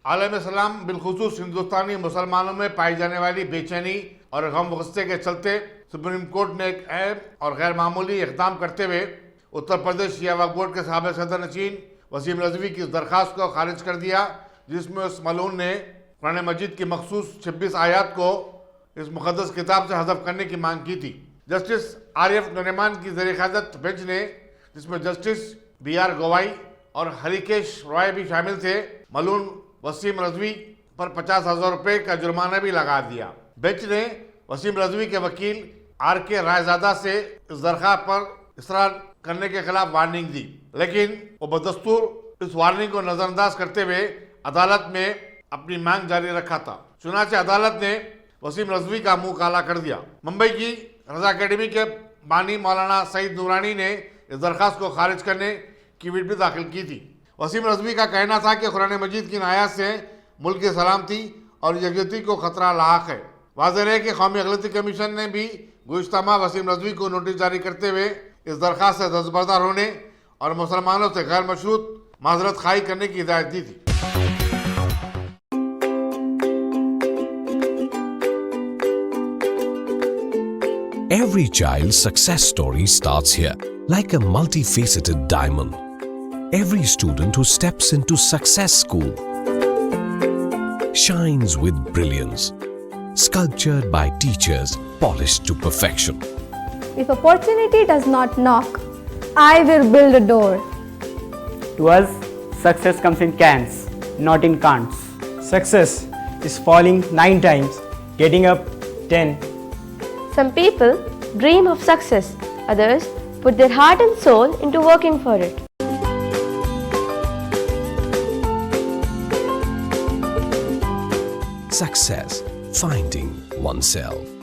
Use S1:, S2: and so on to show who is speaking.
S1: عالم اسلام بالخصوص ہندوستانی مسلمانوں میں پائی جانے والی بے چینی اور غم غصے کے چلتے سپریم کورٹ نے ایک اہم اور غیر معمولی اقدام کرتے ہوئے اتر پردیش شیعہ وقف بورڈ کے سابق صدر نشین وسیم رضوی کی درخواست کو خارج کر دیا، جس میں اس ملعون نے قرآن مجید کی مخصوص 26 آیات کو اس مقدس کتاب سے حذف کرنے کی مانگ کی تھی۔ جسٹس عارف نریمان کی زیر قیادت بینچ نے، جس میں جسٹس بی آر گوائی اور ہریکیش رائے بھی شامل تھے، ملعون وسیم رضوی پر 50,000 روپے کا جرمانہ بھی لگا دیا۔ بینچ نے وسیم رضوی کے وکیل آر کے رائے زادہ سے اس درخواست پر اصرار کرنے کے خلاف وارننگ دی، لیکن وہ بدستور اس وارننگ کو نظر انداز کرتے ہوئے عدالت میں اپنی مانگ جاری رکھا تھا۔ چنانچہ عدالت نے وسیم رضوی کا منہ کالا کر دیا۔ ممبئی کی رضا اکیڈمی کے بانی مولانا سعید نورانی نے اس درخواست کو خارج کرنے کی ریٹ بھی داخل کی تھی۔ وسیم رضوی کا کہنا تھا کہ قرآن مجید کی آیات سے ملک کی سلامتی اور یکجہتی کو خطرہ لاحق ہے۔ واضح ہے کہ قومی اقلیتی کمیشن نے بھی گزشتہ ماہ وسیم رضوی کو نوٹس جاری کرتے ہوئے اس درخواست سے دستبردار ہونے اور مسلمانوں سے غیر مشروط معذرت خواہی کرنے کی ہدایت دی تھی۔
S2: Every child's success story starts here, like a multifaceted diamond. Every student who steps into Success School shines with brilliance, sculptured by teachers polished to perfection.
S3: If opportunity does not knock, I will build a door.
S4: To us, success comes in cans, not in can'ts.
S5: Success is falling 9 times, getting up 10.
S6: Some people dream of success, others put their heart and soul into working for it.
S2: Success, finding oneself.